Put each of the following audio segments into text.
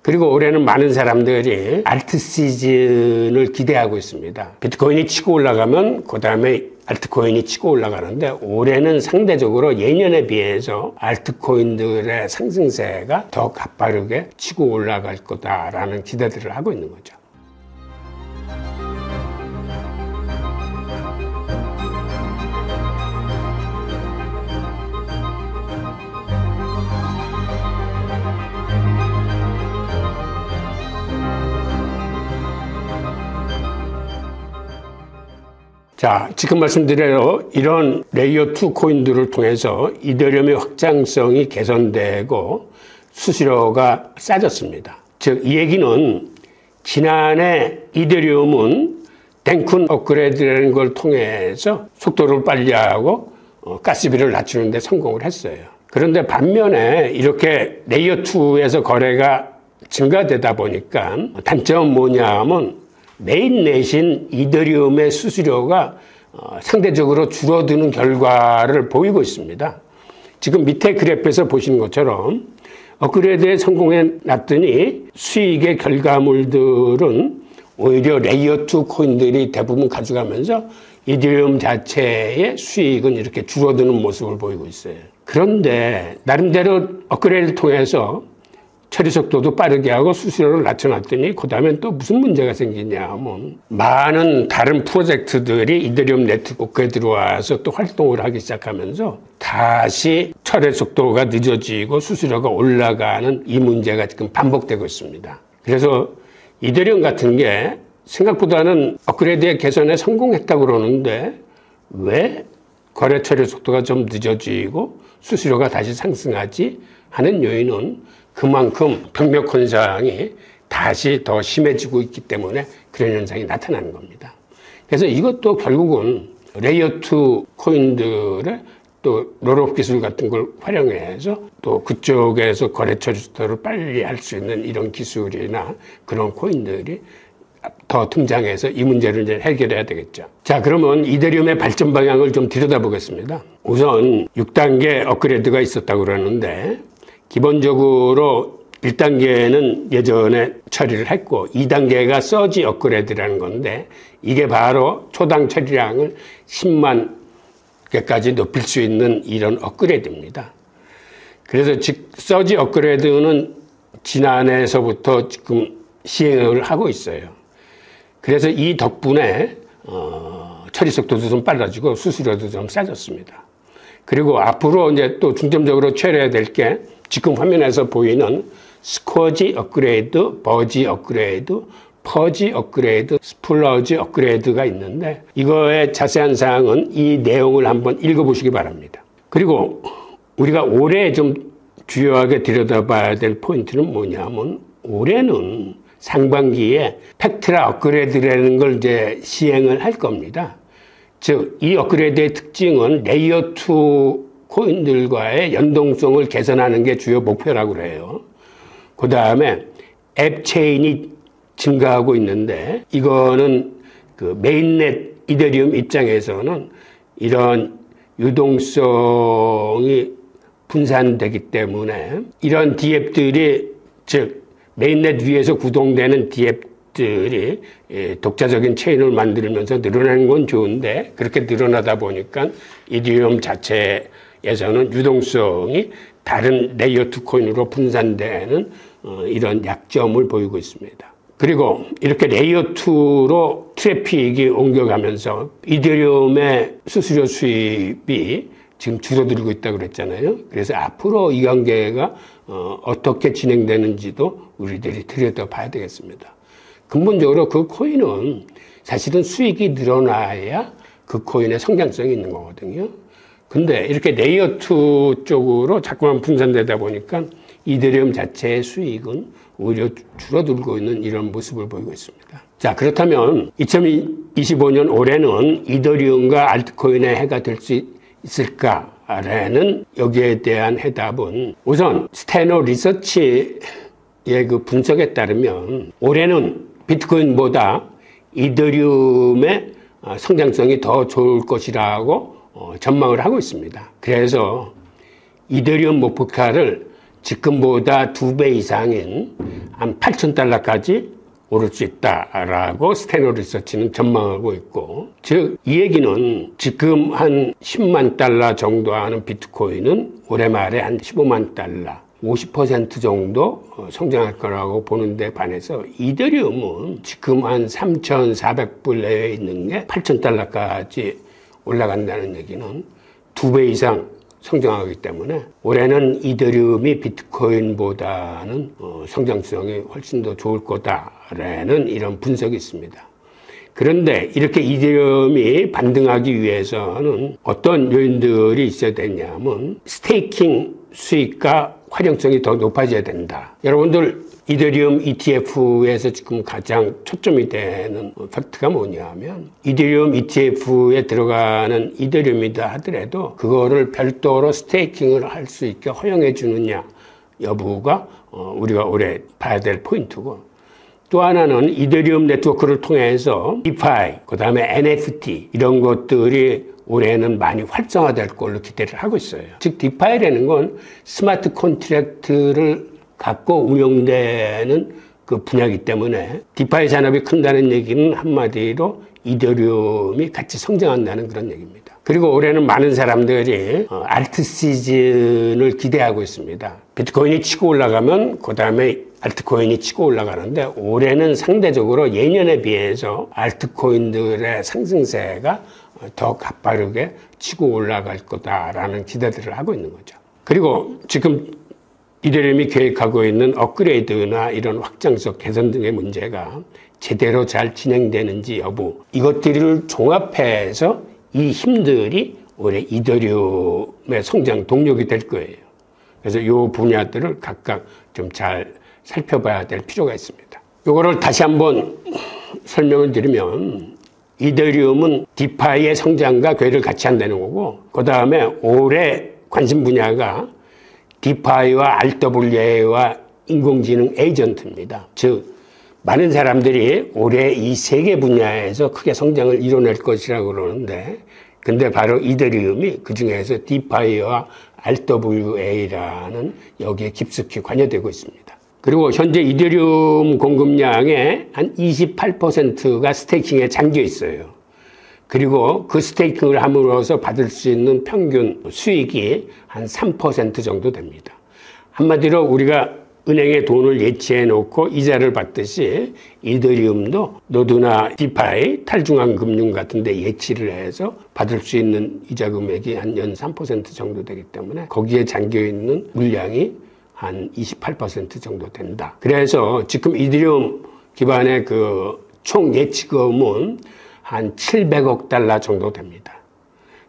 그리고 올해는 많은 사람들이 알트 시즌을 기대하고 있습니다. 비트코인이 치고 올라가면 그 다음에 알트코인이 치고 올라가는데 올해는 상대적으로 예년에 비해서 알트코인들의 상승세가 더 가파르게 치고 올라갈 거다라는 기대들을 하고 있는 거죠. 자, 지금 말씀드린 대로 이런 레이어2 코인들을 통해서 이더리움의 확장성이 개선되고 수수료가 싸졌습니다. 즉, 이 얘기는 지난해 이더리움은 댕쿤 업그레이드라는 걸 통해서 속도를 빨리 하고 가스비를 낮추는 데 성공을 했어요. 그런데 반면에 이렇게 레이어2에서 거래가 증가되다 보니까 단점은 뭐냐 하면 메인넷인 이더리움의 수수료가 상대적으로 줄어드는 결과를 보이고 있습니다. 지금 밑에 그래프에서 보시는 것처럼 업그레이드에 성공해 놨더니 수익의 결과물들은 오히려 레이어2 코인들이 대부분 가져가면서 이더리움 자체의 수익은 이렇게 줄어드는 모습을 보이고 있어요. 그런데 나름대로 업그레이드를 통해서 처리 속도도 빠르게 하고 수수료를 낮춰놨더니 그 다음엔 또 무슨 문제가 생기냐 하면 많은 다른 프로젝트들이 이더리움 네트워크에 들어와서 또 활동을 하기 시작하면서 다시 처리 속도가 늦어지고 수수료가 올라가는 이 문제가 지금 반복되고 있습니다. 그래서 이더리움 같은 게 생각보다는 업그레이드의 개선에 성공했다고 그러는데 왜 거래 처리 속도가 좀 늦어지고 수수료가 다시 상승하지 하는 요인은 그만큼 병력 현상이 다시 더 심해지고 있기 때문에 그런 현상이 나타나는 겁니다. 그래서 이것도 결국은 레이어2 코인들의 또 롤업 기술 같은 걸 활용해서 또 그쪽에서 거래 처리 속도를 빨리 할 수 있는 이런 기술이나 그런 코인들이 더 등장해서 이 문제를 이제 해결해야 되겠죠. 자, 그러면 이더리움의 발전 방향을 좀 들여다보겠습니다. 우선 6단계 업그레이드가 있었다고 그러는데 기본적으로 1단계는 예전에 처리를 했고 2단계가 서지 업그레이드라는 건데 이게 바로 초당 처리량을 10만 개까지 높일 수 있는 이런 업그레이드입니다. 그래서 서지 업그레이드는 지난해에서부터 지금 시행을 하고 있어요. 그래서 이 덕분에 처리 속도도 좀 빨라지고 수수료도 좀 싸졌습니다. 그리고 앞으로 이제 또 중점적으로 처리해야 될 게 지금 화면에서 보이는 스쿼지 업그레이드, 버지 업그레이드, 퍼지 업그레이드, 스플러지 업그레이드가 있는데 이거의 자세한 사항은 이 내용을 한번 읽어보시기 바랍니다. 그리고 우리가 올해 좀 주요하게 들여다봐야 될 포인트는 뭐냐면 올해는 상반기에 팩트라 업그레이드라는 걸 이제 시행을 할 겁니다. 즉, 이 업그레이드의 특징은 레이어2 코인들과의 연동성을 개선하는 게 주요 목표라고 해요. 그 다음에 앱 체인이 증가하고 있는데 이거는 그 메인넷 이더리움 입장에서는 이런 유동성이 분산되기 때문에 이런 디앱들이 즉 메인넷 위에서 구동되는 디앱들이 독자적인 체인을 만들면서 늘어나는 건 좋은데 그렇게 늘어나다 보니까 이더리움 자체에서는 유동성이 다른 레이어2 코인으로 분산되는 이런 약점을 보이고 있습니다. 그리고 이렇게 레이어2로 트래픽이 옮겨가면서 이더리움의 수수료 수입이 지금 줄어들고 있다고 그랬잖아요. 그래서 앞으로 이 관계가 어떻게 진행되는지도 우리들이 들여다봐야 되겠습니다. 근본적으로 그 코인은 사실은 수익이 늘어나야 그 코인의 성장성이 있는 거거든요. 근데 이렇게 레이어2 쪽으로 자꾸만 분산되다 보니까 이더리움 자체의 수익은 오히려 줄어들고 있는 이런 모습을 보이고 있습니다. 자, 그렇다면 2025년 올해는 이더리움과 알트코인의 해가 될 수 있을까라는 여기에 대한 해답은 우선 스테노 리서치의 그 분석에 따르면 올해는 비트코인보다 이더리움의 성장성이 더 좋을 것이라고 전망을 하고 있습니다. 그래서 이더리움 목표가를 지금보다 2배 이상인 한 8,000달러까지 오를 수 있다라고 스테너 리서치는 전망하고 있고, 즉 이 얘기는 지금 한 10만 달러 정도 하는 비트코인은 올해 말에 한 15만 달러, 50% 정도 성장할 거라고 보는데 반해서 이더리움은 지금 한 3,400불 내에 있는 게 8,000달러까지 올라간다는 얘기는 2배 이상 성장하기 때문에 올해는 이더리움이 비트코인보다는 성장성이 훨씬 더 좋을 거다라는 이런 분석이 있습니다. 그런데 이렇게 이더리움이 반등하기 위해서는 어떤 요인들이 있어야 되냐면 스테이킹 수익과 활용성이 더 높아져야 된다. 여러분들 이더리움 ETF에서 지금 가장 초점이 되는 팩트가 뭐냐면, 이더리움 ETF에 들어가는 이더리움이다 하더라도 그거를 별도로 스테이킹을 할 수 있게 허용해 주느냐 여부가 우리가 올해 봐야 될 포인트고, 또 하나는 이더리움 네트워크를 통해서 DeFi, 그 다음에 NFT 이런 것들이 올해는 많이 활성화될 걸로 기대를 하고 있어요. 즉 DeFi라는 건 스마트 컨트랙트를 갖고 운영되는 그 분야이기 때문에 디파이 산업이 큰다는 얘기는 한마디로 이더리움이 같이 성장한다는 그런 얘기입니다. 그리고 올해는 많은 사람들이 알트 시즌을 기대하고 있습니다. 비트코인이 치고 올라가면 그 다음에 알트코인이 치고 올라가는데, 올해는 상대적으로 예년에 비해서 알트코인들의 상승세가 더 가파르게 치고 올라갈 거다라는 기대들을 하고 있는 거죠. 그리고 지금 이더리움이 계획하고 있는 업그레이드나 이런 확장성 개선 등의 문제가 제대로 잘 진행되는지 여부, 이것들을 종합해서 이 힘들이 올해 이더리움의 성장 동력이 될 거예요. 그래서 이 분야들을 각각 좀 잘 살펴봐야 될 필요가 있습니다. 이거를 다시 한번 설명을 드리면, 이더리움은 디파이의 성장과 괴를 같이 한다는 거고, 그 다음에 올해 관심 분야가 디파이와 RWA와 인공지능 에이전트입니다. 즉 많은 사람들이 올해 이 세 개 분야에서 크게 성장을 이뤄낼 것이라고 그러는데, 근데 바로 이더리움이 그 중에서 디파이와 RWA라는 여기에 깊숙이 관여되고 있습니다. 그리고 현재 이더리움 공급량의 한 28%가 스테이킹에 잠겨 있어요. 그리고 그 스테이킹을 함으로써 받을 수 있는 평균 수익이 한 3% 정도 됩니다. 한마디로 우리가 은행에 돈을 예치해 놓고 이자를 받듯이 이더리움도 노드나 디파이, 탈중앙 금융 같은 데 예치를 해서 받을 수 있는 이자 금액이 한 연 3% 정도 되기 때문에 거기에 잠겨 있는 물량이 한 28% 정도 된다. 그래서 지금 이더리움 기반의 그 총 예치금은 한 700억 달러 정도 됩니다.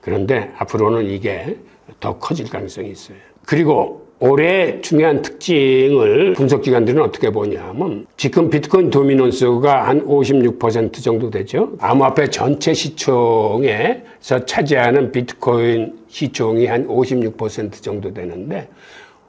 그런데 앞으로는 이게 더 커질 가능성이 있어요. 그리고 올해 중요한 특징을 분석기관들은 어떻게 보냐면, 지금 비트코인 도미넌스가 한 56% 정도 되죠. 암호화폐 전체 시총에서 차지하는 비트코인 시총이 한 56% 정도 되는데,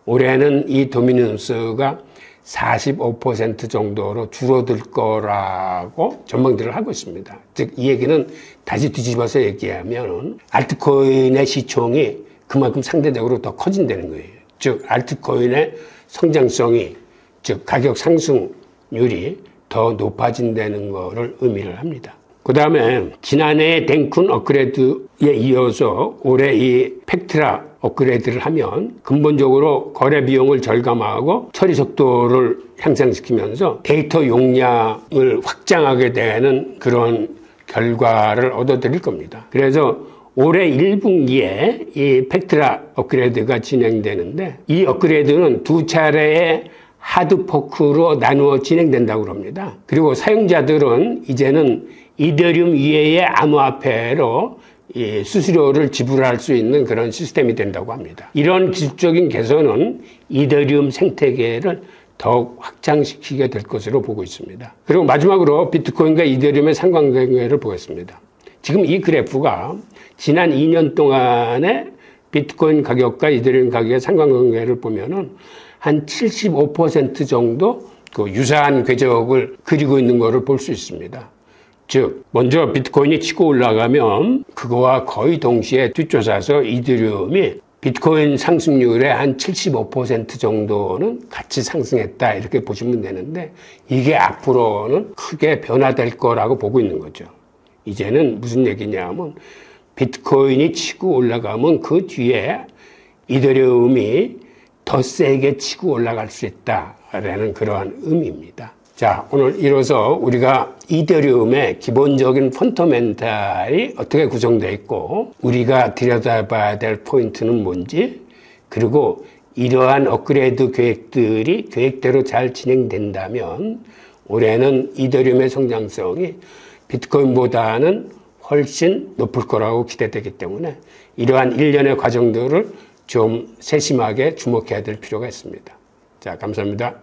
올해는 이 도미넌스가 45% 정도로 줄어들 거라고 전망들을 하고 있습니다. 즉, 이 얘기는 다시 뒤집어서 얘기하면 알트코인의 시총이 그만큼 상대적으로 더 커진다는 거예요. 즉, 알트코인의 성장성이, 즉 가격 상승률이 더 높아진다는 거를 의미를 합니다. 그 다음에 지난해 댕쿤 업그레이드에 이어서 올해 이 팩트라 업그레이드를 하면 근본적으로 거래 비용을 절감하고 처리 속도를 향상시키면서 데이터 용량을 확장하게 되는 그런 결과를 얻어들일 겁니다. 그래서 올해 1분기에 이 팩트라 업그레이드가 진행되는데, 이 업그레이드는 두 차례의 하드포크로 나누어 진행된다고 합니다. 그리고 사용자들은 이제는 이더리움 이외의 암호화폐로 이 수수료를 지불할 수 있는 그런 시스템이 된다고 합니다. 이런 기술적인 개선은 이더리움 생태계를 더욱 확장시키게 될 것으로 보고 있습니다. 그리고 마지막으로 비트코인과 이더리움의 상관관계를 보겠습니다. 지금 이 그래프가 지난 2년 동안의 비트코인 가격과 이더리움 가격의 상관관계를 보면은 한 75% 정도 그 유사한 궤적을 그리고 있는 것을 볼 수 있습니다. 즉, 먼저 비트코인이 치고 올라가면 그거와 거의 동시에 뒤쫓아서 이더리움이 비트코인 상승률의 한 75% 정도는 같이 상승했다 이렇게 보시면 되는데 이게 앞으로는 크게 변화될 거라고 보고 있는 거죠. 이제는 무슨 얘기냐면 비트코인이 치고 올라가면 그 뒤에 이더리움이 더 세게 치고 올라갈 수 있다라는 그러한 의미입니다. 자, 오늘 이로써 우리가 이더리움의 기본적인 펀더멘탈이 어떻게 구성되어 있고 우리가 들여다봐야 될 포인트는 뭔지, 그리고 이러한 업그레이드 계획들이 계획대로 잘 진행된다면 올해는 이더리움의 성장성이 비트코인보다는 훨씬 높을 거라고 기대되기 때문에 이러한 일련의 과정들을 좀 세심하게 주목해야 될 필요가 있습니다. 자, 감사합니다.